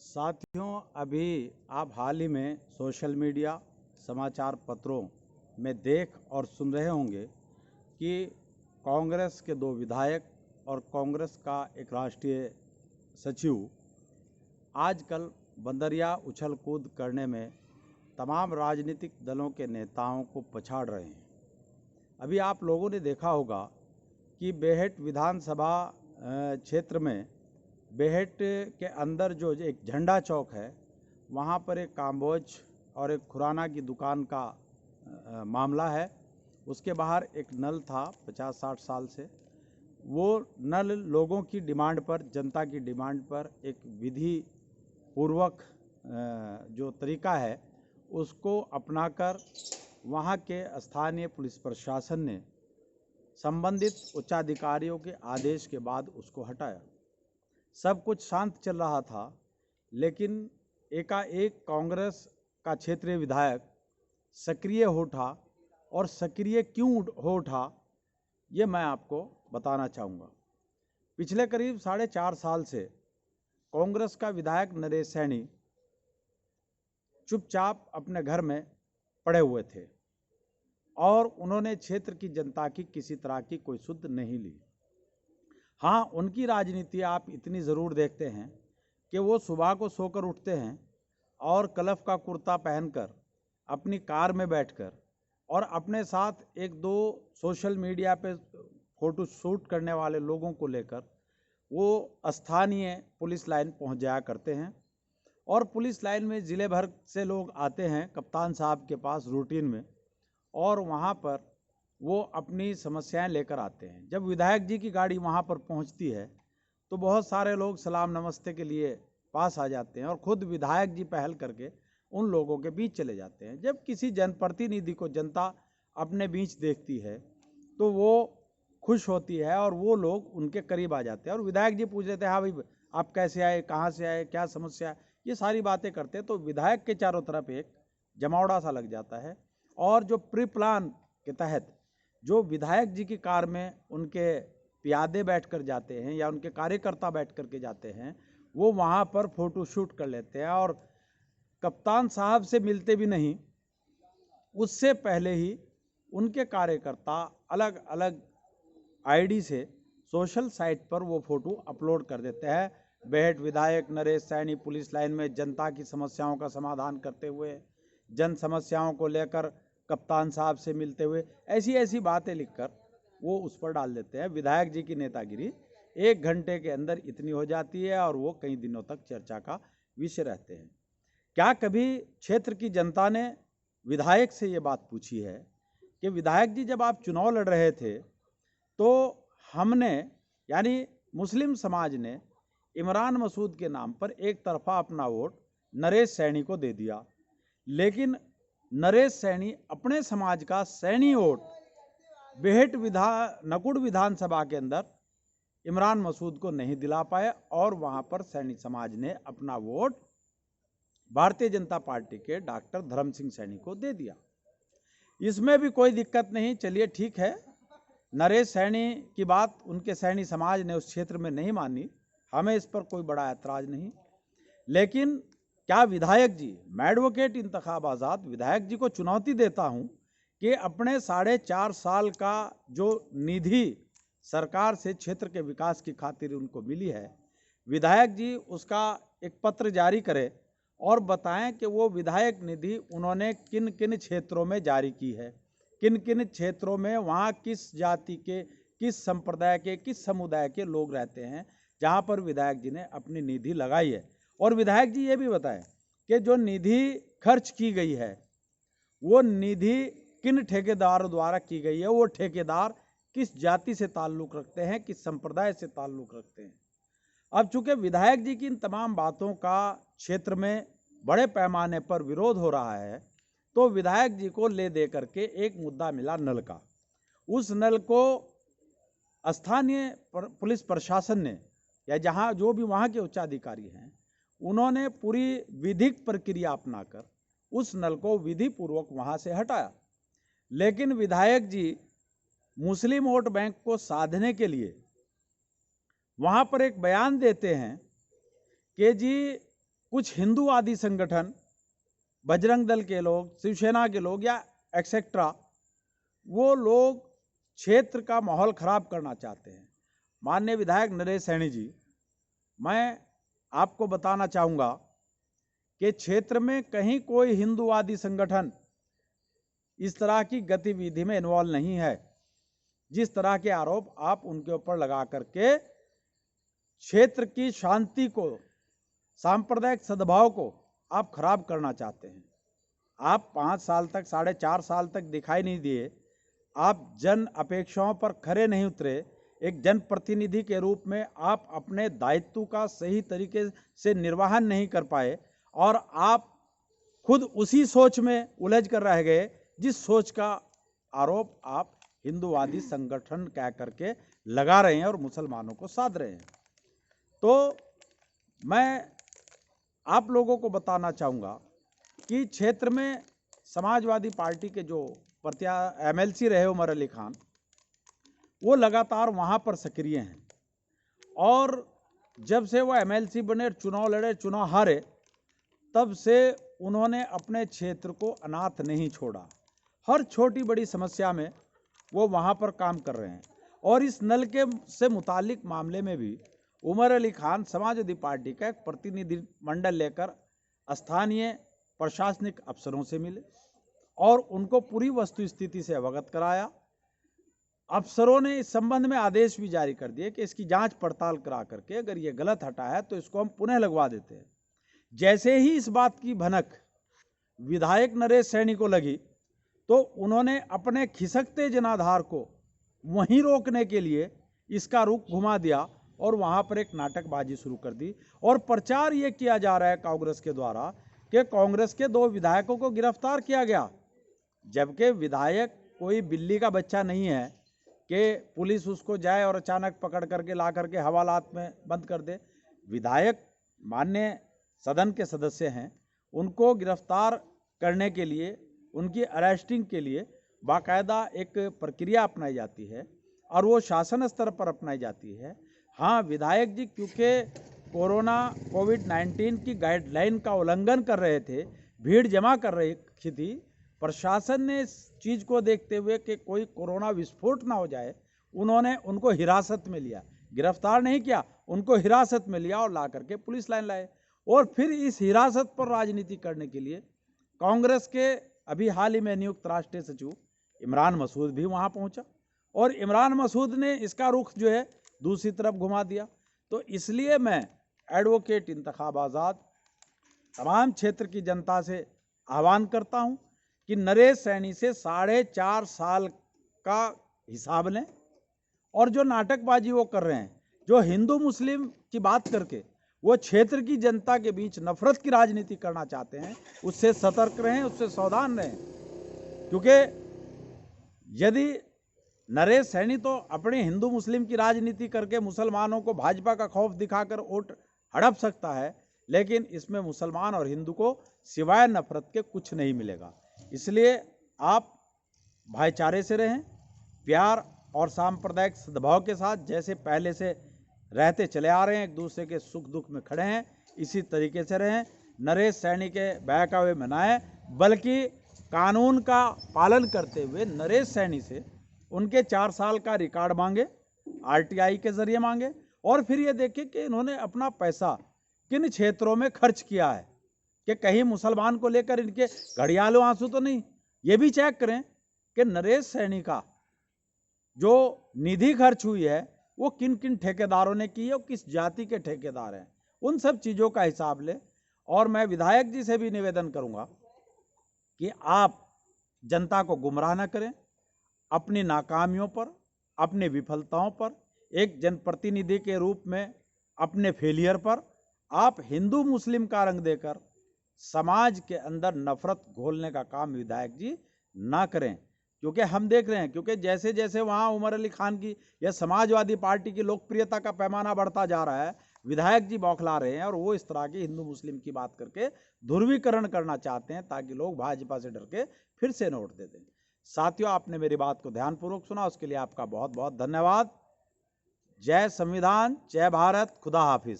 साथियों, अभी आप हाल ही में सोशल मीडिया, समाचार पत्रों में देख और सुन रहे होंगे कि कांग्रेस के 2 विधायक और कांग्रेस का एक राष्ट्रीय सचिव आजकल बंदरिया उछल कूद करने में तमाम राजनीतिक दलों के नेताओं को पछाड़ रहे हैं। अभी आप लोगों ने देखा होगा कि बेहट विधानसभा क्षेत्र में बेहट के अंदर जो एक झंडा चौक है, वहाँ पर एक काम्बोज और एक खुराना की दुकान का मामला है। उसके बाहर एक नल था 50-60 साल से। वो नल लोगों की डिमांड पर, जनता की डिमांड पर एक विधि पूर्वक जो तरीका है उसको अपनाकर वहाँ के स्थानीय पुलिस प्रशासन ने संबंधित उच्चाधिकारियों के आदेश के बाद उसको हटाया। सब कुछ शांत चल रहा था, लेकिन एकाएक कांग्रेस का क्षेत्रीय विधायक सक्रिय हो उठा। और सक्रिय क्यों हो उठा, ये मैं आपको बताना चाहूँगा। पिछले करीब 4.5 साल से कांग्रेस का विधायक नरेश सैनी चुपचाप अपने घर में पड़े हुए थे और उन्होंने क्षेत्र की जनता की किसी तरह की कोई सुध नहीं ली। हाँ, उनकी राजनीति आप इतनी ज़रूर देखते हैं कि वो सुबह को सोकर उठते हैं और कलफ का कुर्ता पहनकर अपनी कार में बैठकर और अपने साथ 1-2 सोशल मीडिया पे फ़ोटो शूट करने वाले लोगों को लेकर वो स्थानीय पुलिस लाइन पहुंच जाया करते हैं। और पुलिस लाइन में ज़िले भर से लोग आते हैं कप्तान साहब के पास रूटीन में, और वहाँ पर वो अपनी समस्याएं लेकर आते हैं। जब विधायक जी की गाड़ी वहाँ पर पहुँचती है तो बहुत सारे लोग सलाम नमस्ते के लिए पास आ जाते हैं और ख़ुद विधायक जी पहल करके उन लोगों के बीच चले जाते हैं। जब किसी जनप्रतिनिधि को जनता अपने बीच देखती है तो वो खुश होती है और वो लोग उनके करीब आ जाते हैं और विधायक जी पूछ लेते हैं, हाँ भाई आप कैसे आए, कहाँ से आए, क्या समस्या है, ये सारी बातें करते हैं। तो विधायक के चारों तरफ एक जमावड़ा सा लग जाता है और जो प्री प्लान के तहत जो विधायक जी की कार में उनके प्यादे बैठ कर जाते हैं या उनके कार्यकर्ता बैठ कर के जाते हैं, वो वहाँ पर फ़ोटो शूट कर लेते हैं और कप्तान साहब से मिलते भी नहीं, उससे पहले ही उनके कार्यकर्ता अलग अलग आईडी से सोशल साइट पर वो फ़ोटो अपलोड कर देते हैं। बेहट विधायक नरेश सैनी पुलिस लाइन में जनता की समस्याओं का समाधान करते हुए, जन समस्याओं को लेकर कप्तान साहब से मिलते हुए, ऐसी ऐसी बातें लिखकर वो उस पर डाल देते हैं। विधायक जी की नेतागिरी 1 घंटे के अंदर इतनी हो जाती है और वो कई दिनों तक चर्चा का विषय रहते हैं। क्या कभी क्षेत्र की जनता ने विधायक से ये बात पूछी है कि विधायक जी जब आप चुनाव लड़ रहे थे तो हमने यानी मुस्लिम समाज ने इमरान मसूद के नाम पर एक तरफा अपना वोट नरेश सैनी को दे दिया, लेकिन नरेश सैनी अपने समाज का सैनी वोट बेहट नकुड़ विधानसभा के अंदर इमरान मसूद को नहीं दिला पाए और वहां पर सैनी समाज ने अपना वोट भारतीय जनता पार्टी के डॉक्टर धर्म सिंह सैनी को दे दिया। इसमें भी कोई दिक्कत नहीं, चलिए ठीक है, नरेश सैनी की बात उनके सैनी समाज ने उस क्षेत्र में नहीं मानी, हमें इस पर कोई बड़ा ऐतराज़ नहीं। लेकिन क्या विधायक जी, मैं एडवोकेट इंतखाब आज़ाद विधायक जी को चुनौती देता हूं कि अपने 4.5 साल का जो निधि सरकार से क्षेत्र के विकास की खातिर उनको मिली है, विधायक जी उसका एक पत्र जारी करें और बताएं कि वो विधायक निधि उन्होंने किन किन क्षेत्रों में जारी की है, किन किन क्षेत्रों में वहाँ किस जाति के, किस संप्रदाय के, किस समुदाय के लोग रहते हैं जहाँ पर विधायक जी ने अपनी निधि लगाई है। और विधायक जी ये भी बताएं कि जो निधि खर्च की गई है वो निधि किन ठेकेदारों द्वारा की गई है, वो ठेकेदार किस जाति से ताल्लुक़ रखते हैं, किस संप्रदाय से ताल्लुक़ रखते हैं। अब चूंकि विधायक जी की इन तमाम बातों का क्षेत्र में बड़े पैमाने पर विरोध हो रहा है, तो विधायक जी को ले दे करके एक मुद्दा मिला नल का। उस नल को स्थानीय पुलिस प्रशासन ने या जहां जो भी वहां के उच्चाधिकारी हैं, उन्होंने पूरी विधिक प्रक्रिया अपनाकर उस नल को विधि पूर्वक वहां से हटाया। लेकिन विधायक जी मुस्लिम वोट बैंक को साधने के लिए वहाँ पर एक बयान देते हैं कि जी कुछ हिंदूवादी संगठन, बजरंग दल के लोग, शिवसेना के लोग या एक्सेट्रा, वो लोग क्षेत्र का माहौल खराब करना चाहते हैं। माननीय विधायक नरेश सैनी जी, मैं आपको बताना चाहूँगा कि क्षेत्र में कहीं कोई हिंदूवादी संगठन इस तरह की गतिविधि में इन्वॉल्व नहीं है। जिस तरह के आरोप आप उनके ऊपर लगा करके क्षेत्र की शांति को, सांप्रदायिक सद्भाव को आप खराब करना चाहते हैं। आप 5 साल तक, 4.5 साल तक दिखाई नहीं दिए, आप जन अपेक्षाओं पर खरे नहीं उतरे। एक जनप्रतिनिधि के रूप में आप अपने दायित्व का सही तरीके से निर्वहन नहीं कर पाए और आप खुद उसी सोच में उलझ कर रह गए जिस सोच का आरोप आप हिंदूवादी संगठन कह करके लगा रहे हैं और मुसलमानों को साध रहे हैं। तो मैं आप लोगों को बताना चाहूँगा कि क्षेत्र में समाजवादी पार्टी के जो एमएलसी रहे उमर अली खान, वो लगातार वहाँ पर सक्रिय हैं और जब से वो एमएलसी बने, चुनाव लड़े, चुनाव हारे, तब से उन्होंने अपने क्षेत्र को अनाथ नहीं छोड़ा। हर छोटी बड़ी समस्या में वो वहाँ पर काम कर रहे हैं और इस नल के से मुतालिक मामले में भी उमर अली खान समाजवादी पार्टी का एक प्रतिनिधि मंडल लेकर स्थानीय प्रशासनिक अफसरों से मिले और उनको पूरी वस्तु स्थिति से अवगत कराया। अफसरों ने इस संबंध में आदेश भी जारी कर दिए कि इसकी जांच पड़ताल करा करके अगर ये गलत हटा है तो इसको हम पुनः लगवा देते हैं। जैसे ही इस बात की भनक विधायक नरेश सैनी को लगी तो उन्होंने अपने खिसकते जनाधार को वहीं रोकने के लिए इसका रुख घुमा दिया और वहां पर एक नाटकबाजी शुरू कर दी और प्रचार ये किया जा रहा है कांग्रेस के द्वारा कि कांग्रेस के 2 विधायकों को गिरफ्तार किया गया, जबकि विधायक कोई बिल्ली का बच्चा नहीं है कि पुलिस उसको जाए और अचानक पकड़ करके ला करके हवालात में बंद कर दे। विधायक माननीय सदन के सदस्य हैं, उनको गिरफ्तार करने के लिए, उनकी अरेस्टिंग के लिए बाकायदा एक प्रक्रिया अपनाई जाती है और वो शासन स्तर पर अपनाई जाती है। हाँ, विधायक जी क्योंकि कोविड-19 की गाइडलाइन का उल्लंघन कर रहे थे, भीड़ जमा कर रही थी, प्रशासन ने इस चीज़ को देखते हुए कि कोई कोरोना विस्फोट ना हो जाए, उन्होंने उनको हिरासत में लिया, गिरफ्तार नहीं किया, उनको हिरासत में लिया और ला करके पुलिस लाइन लाए और फिर इस हिरासत पर राजनीति करने के लिए कांग्रेस के अभी हाल ही में नियुक्त राष्ट्रीय सचिव इमरान मसूद भी वहाँ पहुँचा और इमरान मसूद ने इसका रुख जो है दूसरी तरफ घुमा दिया। तो इसलिए मैं एडवोकेट इंतखाब आज़ाद तमाम क्षेत्र की जनता से आह्वान करता हूं कि नरेश सैनी से 4.5 साल का हिसाब लें और जो नाटकबाजी वो कर रहे हैं, जो हिंदू मुस्लिम की बात करके वो क्षेत्र की जनता के बीच नफरत की राजनीति करना चाहते हैं, उससे सतर्क रहें, उससे सावधान रहें। क्योंकि यदि नरेश सैनी तो अपने हिंदू मुस्लिम की राजनीति करके मुसलमानों को भाजपा का खौफ दिखाकर वोट हड़प सकता है, लेकिन इसमें मुसलमान और हिंदू को सिवाय नफरत के कुछ नहीं मिलेगा। इसलिए आप भाईचारे से रहें, प्यार और सांप्रदायिक सद्भाव के साथ जैसे पहले से रहते चले आ रहे हैं, एक दूसरे के सुख दुख में खड़े हैं, इसी तरीके से रहें। नरेश सैनी के बहकावे में ना आए, बल्कि कानून का पालन करते हुए नरेश सैनी से उनके 4 साल का रिकॉर्ड मांगे, आरटीआई के जरिए मांगे और फिर ये देखें कि इन्होंने अपना पैसा किन क्षेत्रों में खर्च किया है, कि कहीं मुसलमान को लेकर इनके घड़ियालों आंसू तो नहीं। ये भी चेक करें कि नरेश सैनी का जो निधि खर्च हुई है वो किन किन ठेकेदारों ने की है और किस जाति के ठेकेदार हैं, उन सब चीज़ों का हिसाब ले। और मैं विधायक जी से भी निवेदन करूंगा कि आप जनता को गुमराह न करें, अपनी नाकामियों पर, अपनी विफलताओं पर, एक जनप्रतिनिधि के रूप में अपने फेलियर पर आप हिंदू मुस्लिम का रंग देकर समाज के अंदर नफरत घोलने का काम विधायक जी ना करें। क्योंकि हम देख रहे हैं, क्योंकि जैसे जैसे वहाँ उमर अली खान की या समाजवादी पार्टी की लोकप्रियता का पैमाना बढ़ता जा रहा है, विधायक जी बौखला रहे हैं और वो इस तरह की हिंदू मुस्लिम की बात करके ध्रुवीकरण करना चाहते हैं ताकि लोग भाजपा से डर के फिर से वोट दे दें। साथियों, आपने मेरी बात को ध्यानपूर्वक सुना, उसके लिए आपका बहुत बहुत धन्यवाद। जय संविधान, जय भारत, खुदा हाफिज।